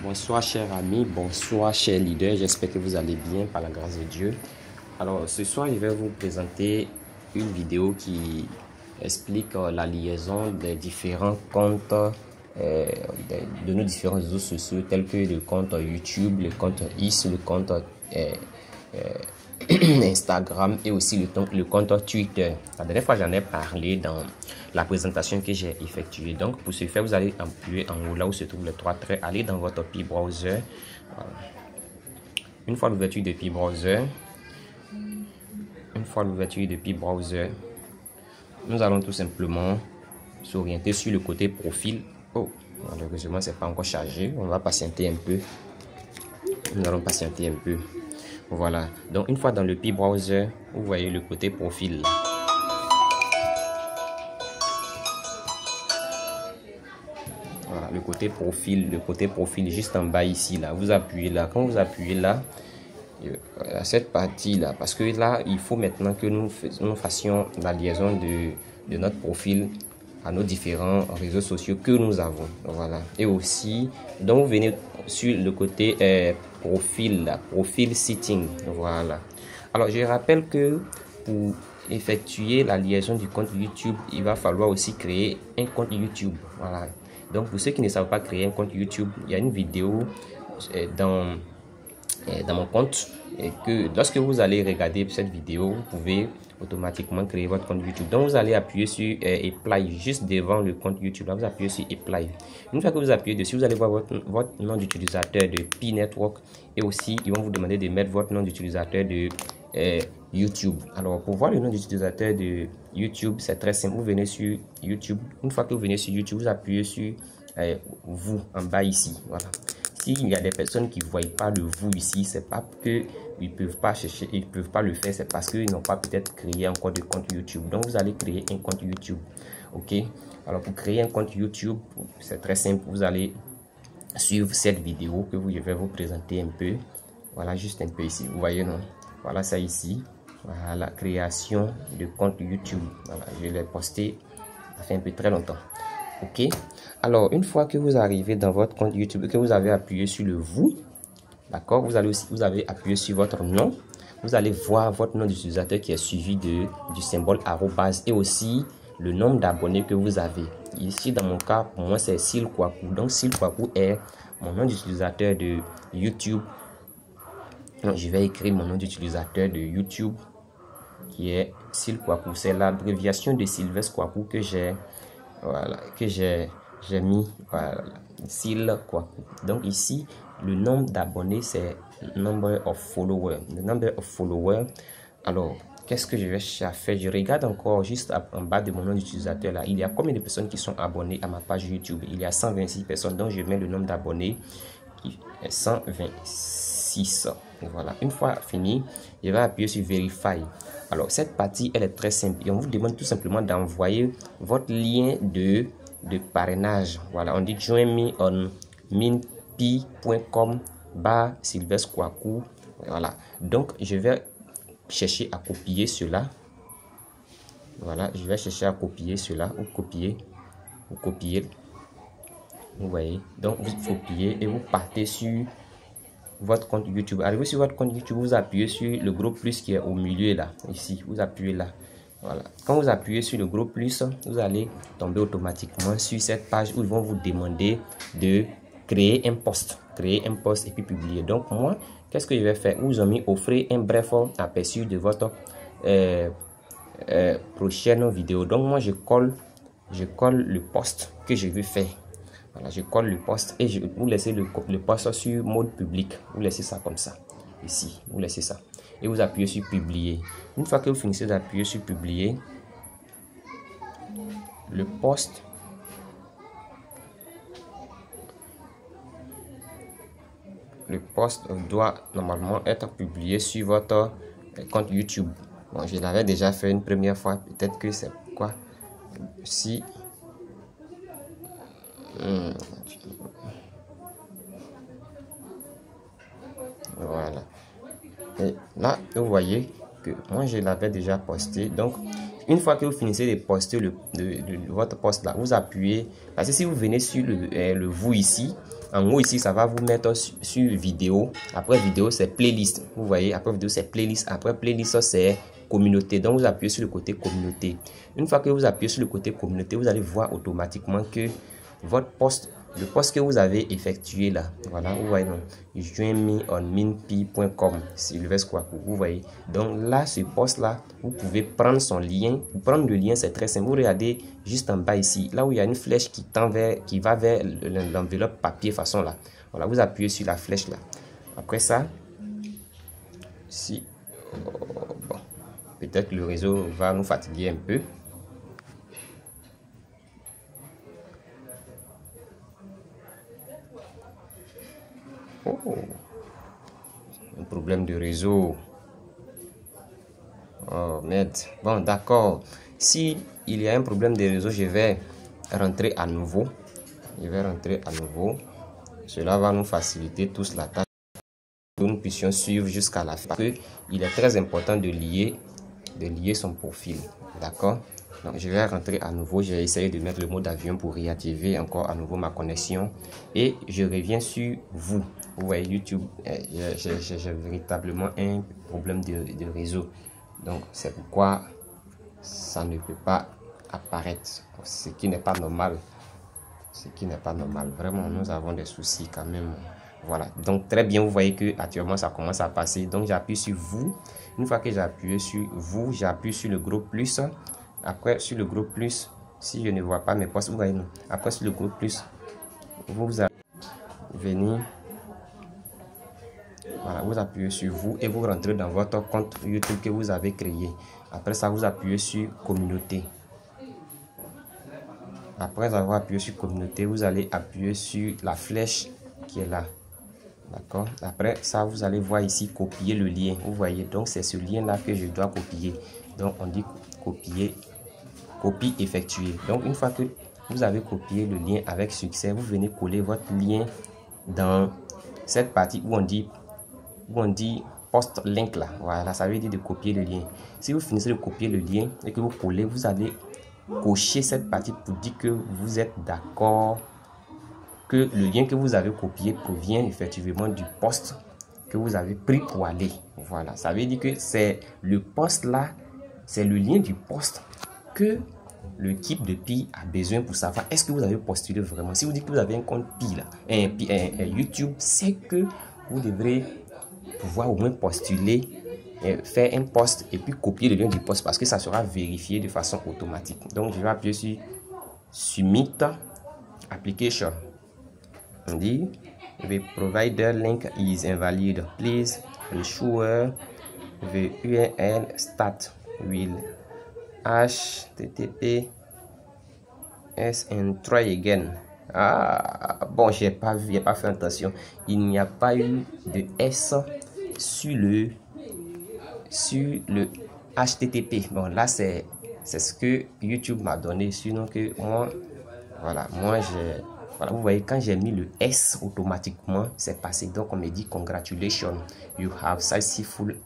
Bonsoir chers amis, bonsoir chers leaders, j'espère que vous allez bien par la grâce de Dieu. Alors ce soir je vais vous présenter une vidéo qui explique la liaison des différents comptes de nos différents réseaux sociaux tels que le compte YouTube, le compte X, le compte Instagram et aussi le compte Twitter. La dernière fois j'en ai parlé dans la présentation que j'ai effectuée. Donc pour ce faire, vous allez appuyer en haut là où se trouvent les trois traits, aller dans votre Pi browser. Voilà. Une fois l'ouverture de Pi browser, nous allons tout simplement s'orienter sur le côté profil. Oh, malheureusement c'est pas encore chargé, on va patienter un peu. Nous allons patienter un peu. Voilà, donc une fois dans le Pi browser, vous voyez le côté profil. Voilà, le côté profil juste en bas ici là. Vous appuyez là. Quand vous appuyez là, à cette partie là, parce que là il faut maintenant que nous fassions la liaison de notre profil à nos différents réseaux sociaux que nous avons. Voilà, et aussi donc vous venez sur le côté profil setting. Voilà, alors je rappelle que pour effectuer la liaison du compte YouTube, il va falloir aussi créer un compte YouTube. Voilà, donc pour ceux qui ne savent pas créer un compte YouTube, il y a une vidéo dans mon compte, et que lorsque vous allez regarder cette vidéo, vous pouvez automatiquement créer votre compte YouTube. Donc vous allez appuyer sur Apply juste devant le compte YouTube. Là, vous appuyez sur Apply. Une fois que vous appuyez dessus, vous allez voir votre nom d'utilisateur de Pi Network, et aussi ils vont vous demander de mettre votre nom d'utilisateur de YouTube. Alors pour voir le nom d'utilisateur de YouTube, c'est très simple. Vous venez sur YouTube. Une fois que vous venez sur YouTube, vous appuyez sur vous en bas ici. Voilà. S'il y a des personnes qui ne voient pas le vous ici, c'est pas que ils peuvent pas chercher, ils peuvent pas le faire, c'est parce qu'ils n'ont pas peut-être créé encore de compte YouTube. Donc vous allez créer un compte YouTube. Ok, alors pour créer un compte YouTube, c'est très simple. Vous allez suivre cette vidéo que je vais vous présenter un peu. Voilà, juste un peu ici, vous voyez, non? Voilà ça ici. Voilà, la création de compte YouTube. Voilà, je l'ai posté, ça fait un peu très longtemps. Ok, alors une fois que vous arrivez dans votre compte YouTube, que vous avez appuyé sur le vous, d'accord, vous avez appuyé sur votre nom, vous allez voir votre nom d'utilisateur qui est suivi du symbole arrobase et aussi le nombre d'abonnés que vous avez. Ici dans mon cas, pour moi c'est Sil Kwaku. Donc Sil Kwaku est mon nom d'utilisateur de YouTube. Donc je vais écrire mon nom d'utilisateur de YouTube qui est Sil Kwaku. C'est l'abréviation de Sylvestre Kwaku que j'ai, voilà, que j'ai mis, voilà, Sil Kwaku. Donc ici le nombre d'abonnés c'est number of followers. Le number of followers. Alors qu'est-ce que je vais faire? Je regarde encore juste en bas de mon nom d'utilisateur là. Il y a combien de personnes qui sont abonnées à ma page YouTube? Il y a 126 personnes. Donc je mets le nombre d'abonnés qui est 126. Voilà, une fois fini, je vais appuyer sur Verify. Alors cette partie elle est très simple et on vous demande tout simplement d'envoyer votre lien de parrainage. Voilà, on dit join me on minpi.com/Sylvestre Kwaku. Voilà, donc je vais chercher à copier cela. Voilà, je vais chercher à copier cela ou copier. Vous voyez, donc vous copiez et vous partez sur votre compte YouTube. Arrivé sur votre compte YouTube, vous appuyez sur le gros plus qui est au milieu là, ici, vous appuyez là. Voilà, quand vous appuyez sur le gros plus, vous allez tomber automatiquement sur cette page où ils vont vous demander de créer un post et puis publier. Donc moi, qu'est-ce que je vais faire? Vous avez offrir un bref aperçu de votre prochaine vidéo. Donc moi je colle le post que je veux faire. Voilà, je colle le post et je vous laissez le post sur mode public. Vous laissez ça comme ça. Ici, vous laissez ça. Et vous appuyez sur publier. Une fois que vous finissez d'appuyer sur publier, le post doit normalement être publié sur votre compte YouTube. Bon, je l'avais déjà fait une première fois. Peut-être que c'est quoi si voilà, et là vous voyez que moi je l'avais déjà posté. Donc une fois que vous finissez de poster votre post là, vous appuyez, parce que si vous venez sur le vous ici, En haut ici, ça va vous mettre sur vidéo. Après vidéo, c'est playlist. Vous voyez, après vidéo, c'est playlist. Après playlist, c'est communauté. Donc, vous appuyez sur le côté communauté. Une fois que vous appuyez sur le côté communauté, vous allez voir automatiquement que votre post, le post que vous avez effectué là, voilà, vous voyez, non, joinme-on-minpi.com, Sylvestre Kouakou, vous voyez. Donc là, ce post là, vous pouvez prendre son lien. Pour prendre le lien, c'est très simple. Vous regardez juste en bas ici, là où il y a une flèche qui tend vers, qui va vers l'enveloppe papier façon là. Voilà, vous appuyez sur la flèche là. Après ça, si bon, peut-être le réseau va nous fatiguer un peu. Oh, un problème de réseau. Oh merde. Bon, d'accord. Si il y a un problème de réseau, je vais rentrer à nouveau. Cela va nous faciliter tous la tâche. Que nous puissions suivre jusqu'à la fin. Parce que il est très important de lier son profil. D'accord? Donc, je vais rentrer à nouveau. Je vais essayer de mettre le mode avion pour réactiver encore à nouveau ma connexion. Et je reviens sur vous. Vous voyez, YouTube, j'ai véritablement un problème de réseau. Donc, c'est pourquoi ça ne peut pas apparaître. Ce qui n'est pas normal. Vraiment, nous avons des soucis quand même. Voilà. Donc, très bien, vous voyez que actuellement, ça commence à passer. Donc, j'appuie sur vous. Une fois que j'ai appuyé sur vous, j'appuie sur le gros plus. Après, sur le gros plus, si je ne vois pas mes posts, vous voyez, non. Après, sur le gros plus, vous allez venir. Voilà, vous appuyez sur vous et vous rentrez dans votre compte YouTube que vous avez créé. Après ça, vous appuyez sur communauté. Après avoir appuyé sur communauté, vous allez appuyer sur la flèche qui est là. D'accord. Après ça, vous allez voir ici copier le lien. Vous voyez, donc c'est ce lien là que je dois copier. Donc on dit copier, copie effectuée. Donc une fois que vous avez copié le lien avec succès, vous venez coller votre lien dans cette partie où on dit post link là. Voilà, ça veut dire de copier le lien. Si vous finissez de copier le lien et que vous collez, vous allez cocher cette partie pour dire que vous êtes d'accord que le lien que vous avez copié provient effectivement du post que vous avez pris pour aller. Voilà, ça veut dire que c'est le post là, c'est le lien du post que l'équipe de Pi a besoin pour savoir est-ce que vous avez postulé vraiment. Si vous dites que vous avez un compte Pi là, YouTube, c'est que vous devrez pouvoir au moins postuler, faire un post et puis copier le lien du post parce que ça sera vérifié de façon automatique. Donc je vais appuyer sur Submit Application. On dit the provider link is invalid. Please ensure the URL start with HTTPS and try again. Ah bon, j'ai pas fait attention. Il n'y a pas eu de S sur le HTTP. Bon, là c'est ce que YouTube m'a donné. Sinon que moi, voilà, voilà, vous voyez, quand j'ai mis le S automatiquement, c'est passé. Donc on me dit congratulations, you have successfully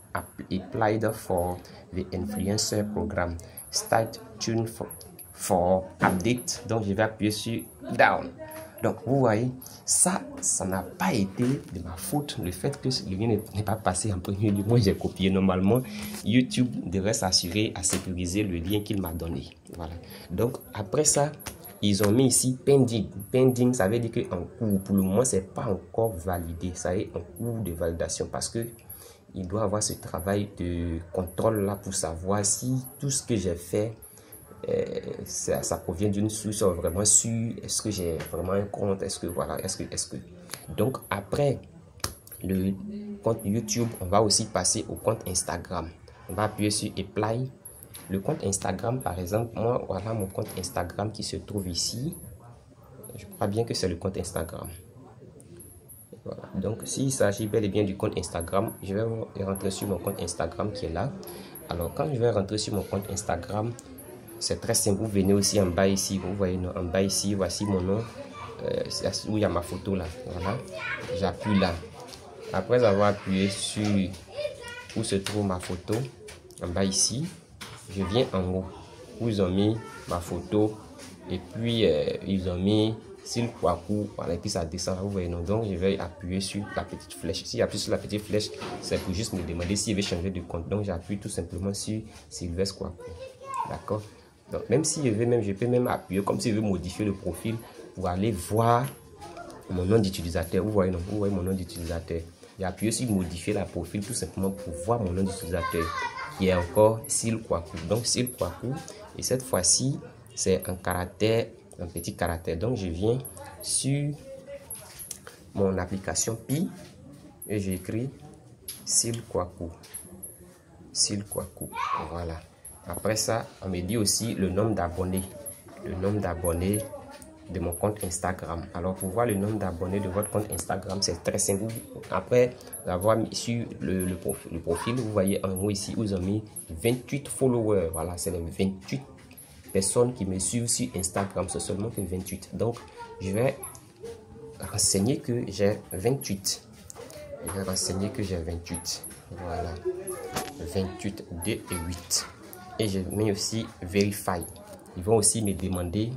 applied for the influencer program. Start tune for update. Donc je vais appuyer sur down. Donc vous voyez, ça n'a pas été de ma faute, le fait que le lien n'est pas passé en premier lieu. Moi j'ai copié. Normalement YouTube devrait s'assurer à sécuriser le lien qu'il m'a donné. Voilà. Donc après ça, ils ont mis ici pending. Pending, ça veut dire que en cours, pour le moment c'est pas encore validé, ça est en cours de validation parce que il doit avoir ce travail de contrôle là pour savoir si tout ce que j'ai fait ça provient d'une source vraiment sûre. Est-ce que j'ai vraiment un compte? Est-ce que voilà, est-ce que donc après le compte YouTube, on va aussi passer au compte Instagram. On va appuyer sur Apply. Le compte Instagram, par exemple, moi, voilà mon compte Instagram qui se trouve ici. Je crois bien que c'est le compte Instagram. Voilà. Donc, s'il s'agit bel et bien du compte Instagram, je vais rentrer sur mon compte Instagram qui est là. Alors, quand je vais rentrer sur mon compte Instagram, c'est très simple. Vous venez aussi en bas ici. Vous voyez, en bas ici, voici mon nom. Où il y a ma photo là. Voilà. J'appuie là. Après avoir appuyé sur où se trouve ma photo, en bas ici, je viens en haut où ils ont mis ma photo et puis ils ont mis style Kwaku, voilà, et puis ça descend, vous voyez, non? Donc je vais appuyer sur la petite flèche. Si j'appuie sur la petite flèche, c'est pour juste me demander s'il veut changer de compte. Donc j'appuie tout simplement sur Sylvestre Kwaku, d'accord? Donc même si je veux, je peux même appuyer comme si je veux modifier le profil pour aller voir mon nom d'utilisateur. Vous voyez, non? Vous voyez mon nom d'utilisateur. J'ai appuyé sur modifier la profil tout simplement pour voir mon nom d'utilisateur qui est encore Sil Kwaku. Donc Sil Kwaku, et cette fois-ci c'est un caractère, un petit caractère. Donc je viens sur mon application Pi et j'écris Sil Kwaku. Sil Kwaku, voilà. Après ça, on me dit aussi le nombre d'abonnés. Le nombre d'abonnés de mon compte Instagram. Alors pour voir le nombre d'abonnés de votre compte Instagram, c'est très simple. Après avoir mis sur le profil, vous voyez en haut ici, vous avez mis 28 followers. Voilà, c'est les 28 personnes qui me suivent sur Instagram. C'est seulement que 28. Donc je vais renseigner que j'ai 28. Je vais renseigner que j'ai 28. Voilà, 28 2 et 8. Et je mets aussi Verify. Ils vont aussi me demander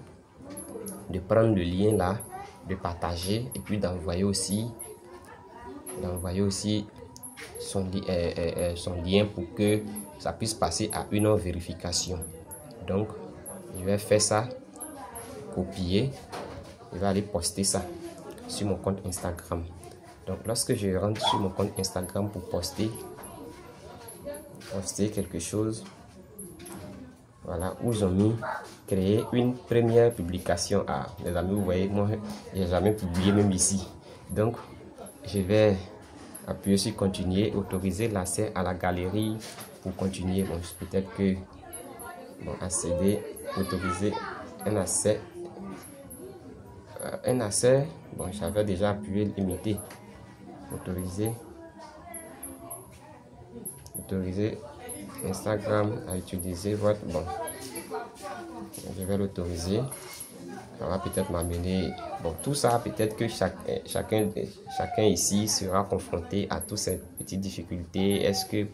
de prendre le lien là, de partager et puis d'envoyer aussi son lien pour que ça puisse passer à une vérification. Donc je vais faire ça, copier, je vais aller poster ça sur mon compte Instagram. Donc lorsque je rentre sur mon compte Instagram pour poster quelque chose, voilà, où ils ont mis créer une première publication. Ah, les amis, vous voyez, moi, j'ai jamais publié même ici. Donc, je vais appuyer sur continuer, autoriser l'accès à la galerie pour continuer. Bon, peut-être que, bon, accéder, autoriser un accès. Bon, j'avais déjà appuyé limiter. Autoriser Instagram à utiliser votre, bon, je vais l'autoriser. Ça va peut-être m'amener, bon, tout ça peut-être que chacun ici sera confronté à toutes ces petites difficultés. Est-ce que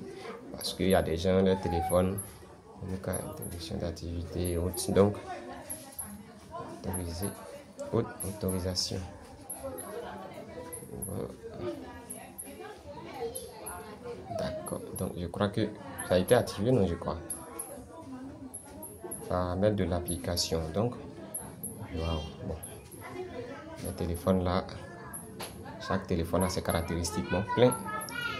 parce qu'il y a des gens leur téléphone, donc interdiction d'activité et autres, donc autoriser, autorisation. D'accord, donc je crois que ça a été activé, non, je crois. Paramètres de l'application, donc wow, bon, le téléphone là, chaque téléphone a ses caractéristiques. Bon, plein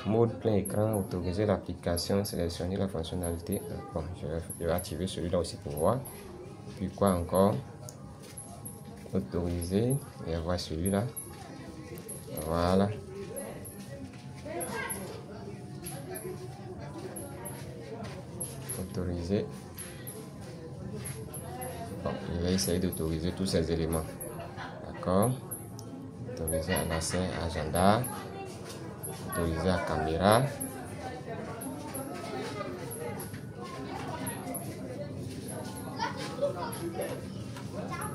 mode, plein écran, autoriser l'application, sélectionner la fonctionnalité. Bon, je vais activer celui-là aussi pour voir. Puis quoi encore? Autoriser et avoir celui-là. Voilà. Autoriser. Bon, je vais essayer d'autoriser tous ces éléments. D'accord. Autoriser un accès agenda. Autoriser la caméra.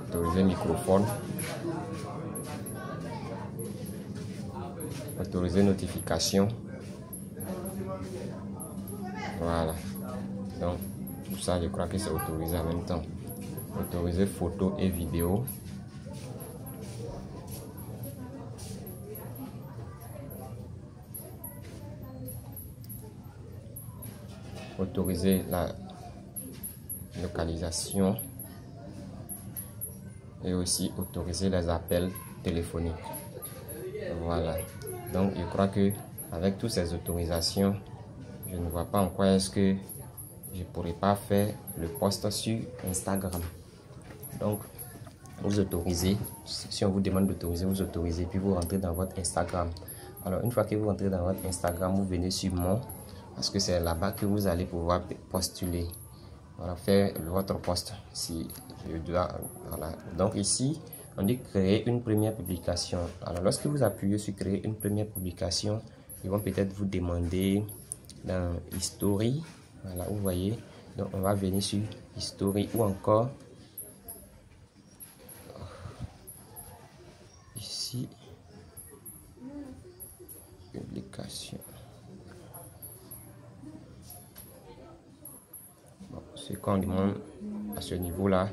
Autoriser microphone. Autoriser notification. Voilà. Donc, tout ça, je crois que c'est autorisé en même temps. Autoriser photo et vidéo. Autoriser la localisation et aussi autoriser les appels téléphoniques. Voilà, donc je crois que avec toutes ces autorisations, je ne vois pas en quoi est-ce que je pourrais pas faire le post sur Instagram. Donc vous autorisez, si on vous demande d'autoriser, vous autorisez, puis vous rentrez dans votre Instagram. Alors une fois que vous rentrez dans votre Instagram, vous venez sur mon, parce que c'est là-bas que vous allez pouvoir postuler, voilà, faire votre post. Si je dois, voilà. Donc ici on dit créer une première publication. Alors lorsque vous appuyez sur créer une première publication, ils vont peut-être vous demander dans History, voilà, vous voyez. Donc on va venir sur History ou encore ici publication. Bon, ce qu'on demande à ce niveau là,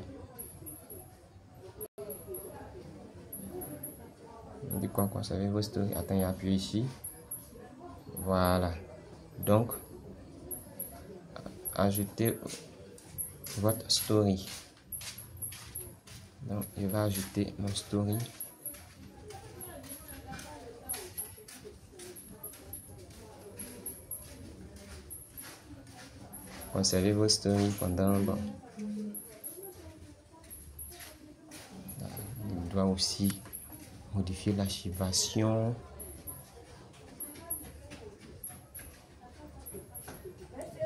quoi? Conserver vos stories. Attends, appuie ici. Voilà. Donc, ajoutez votre story. Donc, je vais ajouter mon story. Conservez vos stories pendant... Bon. On doit aussi modifier l'archivation.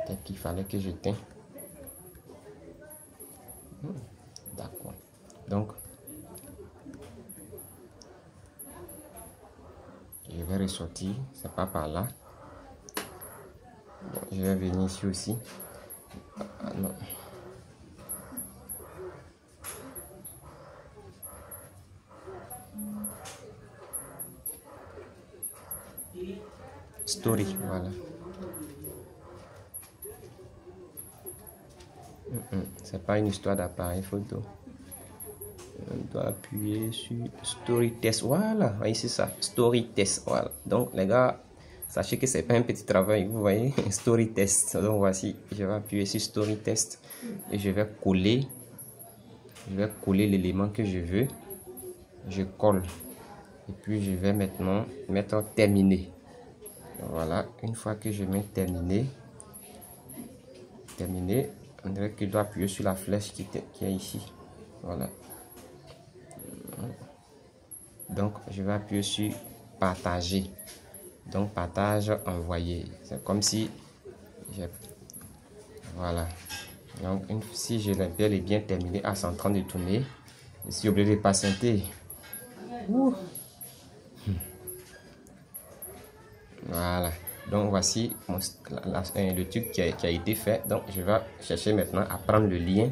Peut-être qu'il fallait que je t'aie. D'accord. Donc, je vais ressortir. C'est pas par là. Bon, je vais venir ici aussi. Ah, non. Story, voilà. C'est pas une histoire d'appareil photo. On doit appuyer sur Story Test. Voilà, ici ça, Story Test. Voilà. Donc les gars, sachez que c'est pas un petit travail. Vous voyez, Story Test. Donc voici, je vais appuyer sur Story Test et je vais coller. Je vais coller l'élément que je veux. Je colle et puis je vais maintenant mettre terminé. Voilà, une fois que je mets terminé, on dirait que je dois appuyer sur la flèche qui est ici. Voilà. Donc, je vais appuyer sur partager. Donc, partage, envoyer. C'est comme si... Voilà. Donc, si je l'ai bel et bien terminé, c'est en train de tourner. Je suis obligé de patienter. Voilà. Donc, voici le truc qui a été fait. Donc, je vais chercher maintenant à prendre le lien.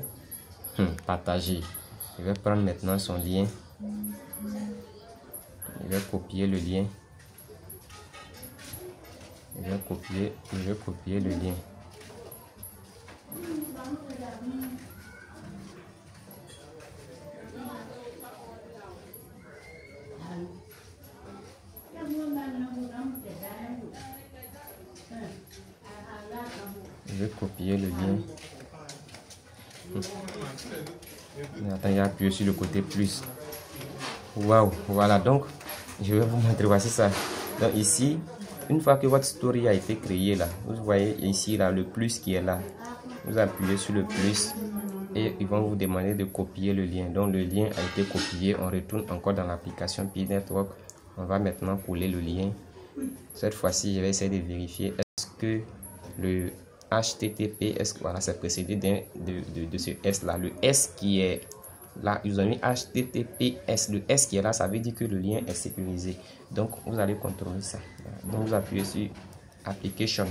Partager. Je vais prendre maintenant son lien. Je vais copier le lien. Je vais copier le lien. Je vais copier le lien. Attends, il y a appuyé sur le côté plus. Waouh, voilà, donc je vais vous montrer, voici ça. Donc ici, une fois que votre story a été créée là, vous voyez ici là le plus qui est là. Vous appuyez sur le plus et ils vont vous demander de copier le lien. Donc le lien a été copié, on retourne encore dans l'application Pi Network. On va maintenant coller le lien. Cette fois-ci, je vais essayer de vérifier est-ce que le HTTP, est-ce que voilà, c'est précédé de ce S là. Le S qui est là, ils ont mis HTTPS. Le S qui est là, ça veut dire que le lien est sécurisé. Donc, vous allez contrôler ça. Donc, vous appuyez sur Application,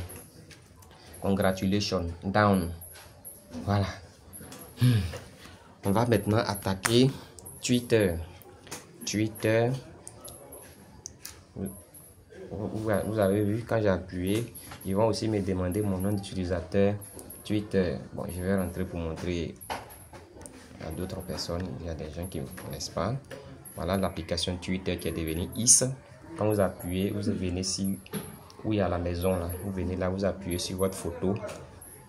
Congratulations, Down. Voilà. On va maintenant attaquer Twitter. Vous avez vu, quand j'ai appuyé, ils vont aussi me demander mon nom d'utilisateur Twitter. Bon, je vais rentrer pour montrer à d'autres personnes. Il y a des gens qui ne connaissent pas. Voilà l'application Twitter qui est devenue IS. Quand vous appuyez, vous venez ici où il y a la maison là. Vous venez là, vous appuyez sur votre photo.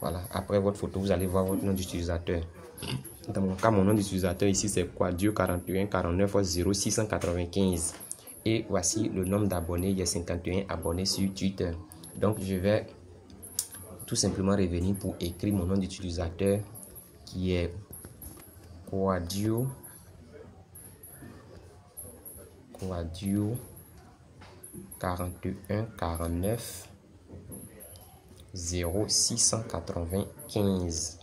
Voilà, après votre photo, vous allez voir votre nom d'utilisateur. Dans mon cas, mon nom d'utilisateur ici c'est Quadio 41 49 0695. Et voici le nombre d'abonnés. Il y a 51 abonnés sur Twitter. Donc je vais tout simplement revenir pour écrire mon nom d'utilisateur qui est Quadio 41 49 0695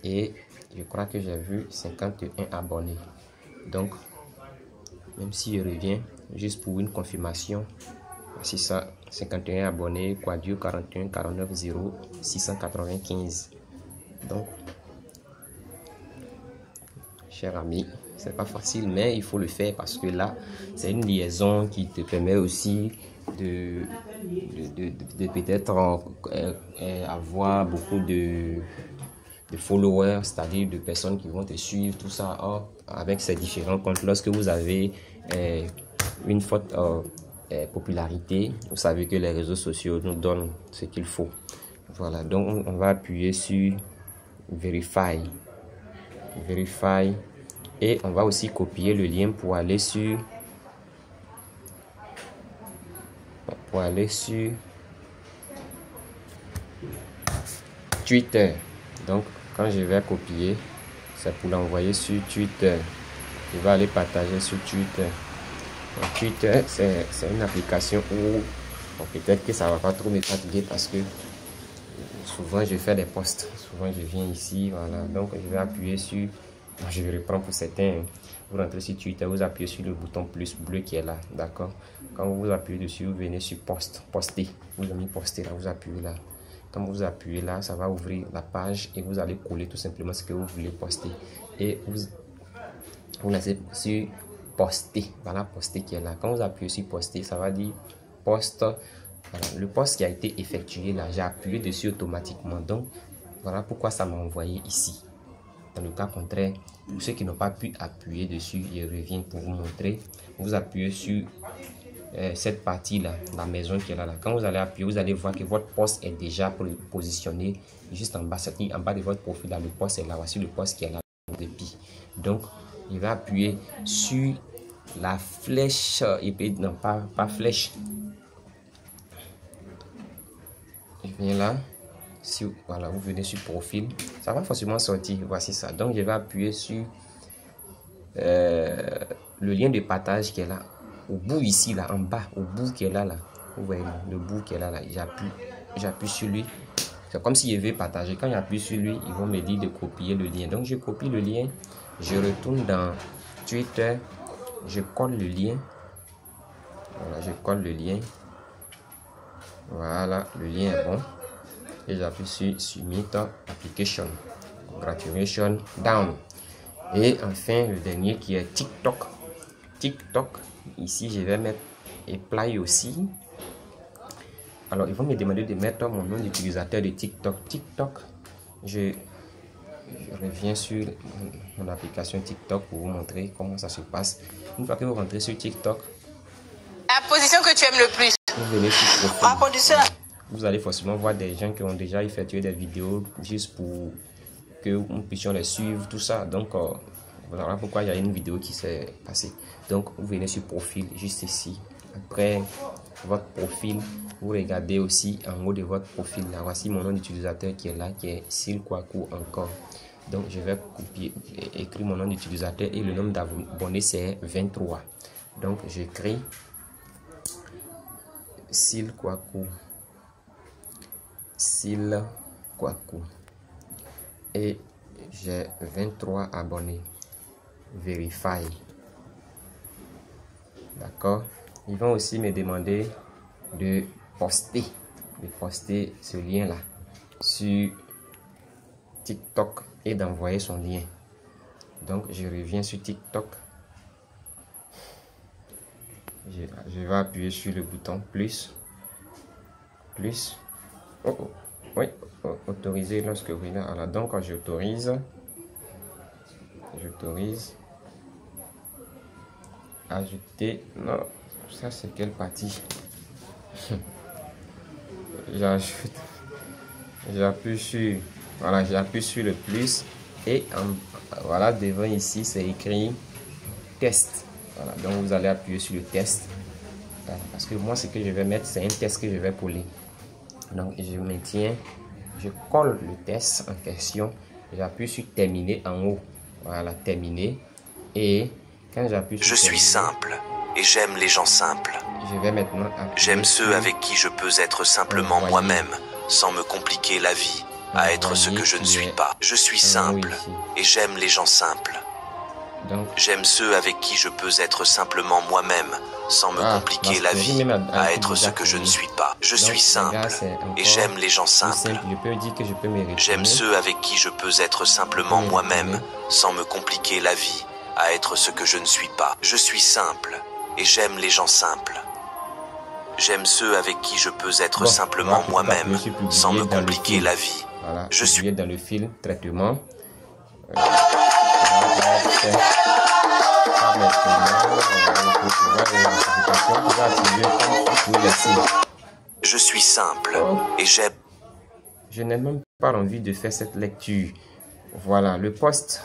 et je crois que j'ai vu 51 abonnés. Donc même si je reviens juste pour une confirmation, voici ça, 51 abonnés, Quadio 41 49 0695. Donc cher ami, c'est pas facile mais il faut le faire parce que là c'est une liaison qui te permet aussi de peut-être avoir beaucoup de followers, c'est-à-dire de personnes qui vont te suivre, tout ça. Or, avec ces différents comptes, lorsque vous avez une forte popularité. Vous savez que les réseaux sociaux nous donnent ce qu'il faut. Voilà, donc on va appuyer sur Verify. Et on va aussi copier le lien pour aller sur Twitter. Donc quand je vais copier, c'est pour l'envoyer sur Twitter. Je vais aller partager sur Twitter. Donc, Twitter, c'est une application où peut-être que ça va pas trop me fatiguer parce que souvent je fais des posts. Souvent je viens ici, voilà. Donc je vais appuyer sur, je vais reprendre pour certains. Vous rentrez sur Twitter, vous appuyez sur le bouton plus bleu qui est là, d'accord. Quand vous appuyez dessus, vous venez sur poster. Vous avez mis poster là, vous appuyez là. Quand vous appuyez là, ça va ouvrir la page et vous allez coller tout simplement ce que vous voulez poster. Et vous laissez sur poster. Voilà, poster qui est là. Quand vous appuyez sur poster, ça va dire post. Voilà, le post qui a été effectué là, j'ai appuyé dessus automatiquement. Donc, voilà pourquoi ça m'a envoyé ici. Dans le cas contraire, pour ceux qui n'ont pas pu appuyer dessus, je reviens pour vous montrer. Vous appuyez sur cette partie là, la maison qui est là, quand vous allez appuyer, vous allez voir que votre poste est déjà positionné juste en bas, en bas de votre profil là, le poste est là. Voici le poste qui est là depuis. Donc il va appuyer sur la flèche non pas flèche, je viens là, voilà, vous venez sur profil, ça va forcément sortir. Voici ça. Donc je vais appuyer sur le lien de partage qui est là au bout ici là, en bas, au bout qui est là, vous voyez le bout qui est là, j'appuie sur lui. C'est comme si je vais partager. Quand j'appuie sur lui, ils vont me dire de copier le lien. Donc je copie le lien, je retourne dans Twitter, je colle le lien. Voilà, je colle le lien. Voilà, le lien est bon. Et j'appuie sur Submit Application. Congratulations, down. Et enfin, le dernier qui est TikTok. Ici, je vais mettre Apply aussi. Alors, ils vont me demander de mettre mon nom d'utilisateur de TikTok. Je reviens sur mon application TikTok pour vous montrer comment ça se passe. Une fois que vous rentrez sur TikTok, la position que tu aimes le plus. Vous venez sur profil. Vous allez forcément voir des gens qui ont déjà effectué des vidéos juste pour que nous puissions les suivre, tout ça. Donc, voilà pourquoi il y a une vidéo qui s'est passée. Donc, vous venez sur profil, juste ici. Après votre profil, vous regardez aussi en haut de votre profil. Là, voici mon nom d'utilisateur qui est là, qui est Sil Kwaku encore. Donc, je vais écrire mon nom d'utilisateur et le nombre d'abonnés, c'est 23. Donc, j'écris Sil Kwaku. Et j'ai 23 abonnés. Verify. D'accord. Ils vont aussi me demander de poster ce lien là sur TikTok et d'envoyer son lien. Donc je reviens sur TikTok. Je vais appuyer sur le bouton plus. Oui, autoriser lorsque vous là. Alors donc quand j'autorise, ajouter. Non, ça c'est quelle partie? J'appuie sur, voilà, j'appuie sur le plus et voilà, devant ici c'est écrit test. Voilà, donc vous allez appuyer sur le test. Voilà, parce que moi ce que je vais mettre c'est un test que je vais coller. Donc je maintiens, je colle le test en question, j'appuie sur terminer en haut. Voilà, terminer. Et quand j'appuie sur je suis simple et j'aime les gens simples. Je vais maintenant j'aime ceux avec qui je peux être simplement moi-même sans me compliquer la vie à être ce que je ne suis pas. Je suis simple et j'aime les gens simples. J'aime ceux avec qui je peux être simplement moi-même sans me compliquer la vie à être ce que je ne suis pas. Je suis simple et j'aime les gens simples. J'aime ceux avec qui je peux être simplement moi-même sans me compliquer la vie à être ce que je ne suis pas. Je suis simple et j'aime les gens simples. J'aime ceux avec qui je peux être simplement moi-même sans me compliquer la vie. Voilà, je suis dans le fil traitement. Je suis simple et j'aime. Je n'ai même pas envie de faire cette lecture. Voilà, le post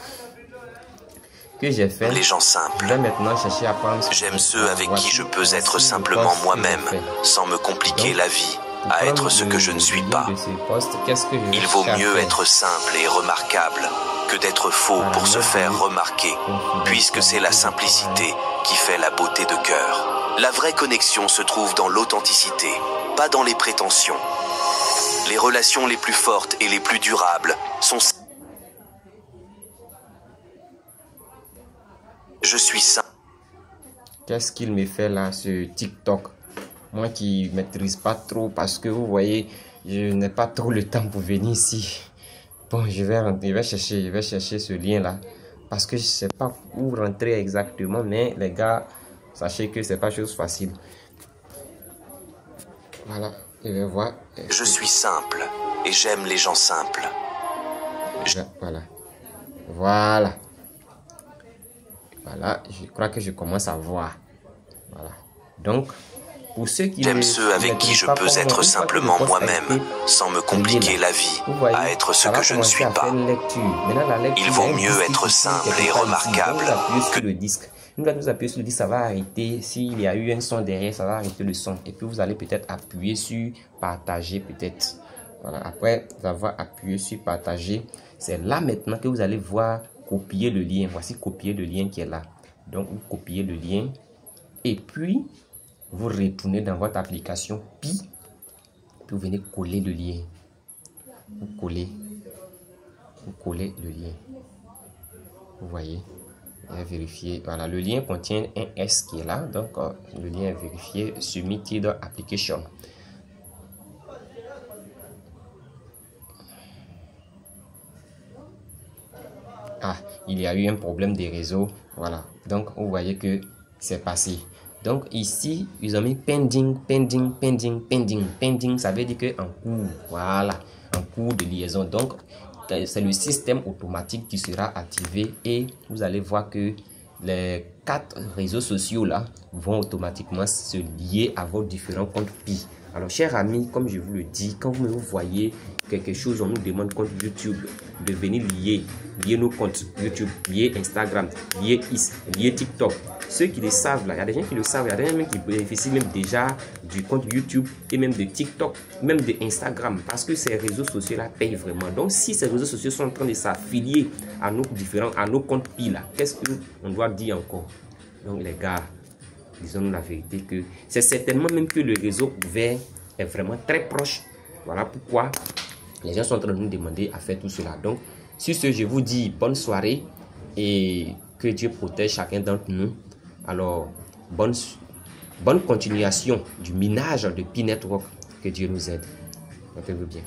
que j'ai fait. Les gens simples. Je vais maintenant chercher à prendre. J'aime ceux avec qui je peux être simplement moi-même, sans me compliquer la vie, à être ce que je ne suis pas. Il vaut mieux être simple et remarquable que d'être faux pour se faire remarquer, puisque c'est la simplicité qui fait la beauté de cœur. La vraie connexion se trouve dans l'authenticité, pas dans les prétentions. Les relations les plus fortes et les plus durables sont... Je suis simple. Qu'est-ce qu'il me fait là, ce TikTok? Moi qui ne maîtrise pas trop, parce que vous voyez, je n'ai pas trop le temps pour venir ici. Bon, je vais chercher ce lien là, parce que je ne sais pas où rentrer exactement, mais les gars, sachez que c'est pas chose facile. Voilà, je vais voir. Je suis simple et j'aime les gens simples. Voilà. Voilà, je crois que je commence à voir. Voilà. Donc, pour ceux qui j'aime ceux avec qui je peux être simplement moi-même, sans me compliquer la vie, à être ce que je ne suis pas. Il vaut mieux être simple et remarquable que le disque. Nous allons appuyer sur le disque, ça va arrêter. S'il y a eu un son derrière, ça va arrêter le son. Et puis vous allez peut-être appuyer sur partager peut-être. Voilà. Après avoir appuyé sur partager, c'est là maintenant que vous allez voir copier le lien. Voici copier le lien qui est là. Donc vous copiez le lien et puis vous retournez dans votre application puis vous venez coller le lien. Vous collez le lien. Vous voyez, vérifier. Voilà, le lien contient un S qui est là. Donc le lien est vérifié. Submitted application. Ah, il y a eu un problème des réseaux. Voilà. Donc, vous voyez que c'est passé. Donc, ici, ils ont mis pending, pending, pending, pending. Pending, ça veut dire que en cours. Voilà. En cours de liaison. Donc, c'est le système automatique qui sera activé et vous allez voir que les 4 réseaux sociaux là vont automatiquement se lier à vos différents comptes Pi. Alors, chers amis, comme je vous le dis, quand vous voyez quelque chose, on nous demande compte YouTube, de venir lier nos comptes YouTube, lier Instagram, lier lier TikTok. Ceux qui le savent là, il y a des gens qui le savent, il y a des gens qui bénéficient même déjà du compte YouTube et même de TikTok, même de Instagram, parce que ces réseaux sociaux là payent vraiment. Donc, si ces réseaux sociaux sont en train de s'affilier à nos comptes Pi là, qu'est-ce qu'on doit dire encore? Donc, les gars, disons-nous la vérité que c'est certainement même que le réseau ouvert est vraiment très proche. Voilà pourquoi les gens sont en train de nous demander à faire tout cela. Donc, sur ce, je vous dis bonne soirée et que Dieu protège chacun d'entre nous. Alors, bonne continuation du minage de Pi Network. Que Dieu nous aide. Portez-vous bien.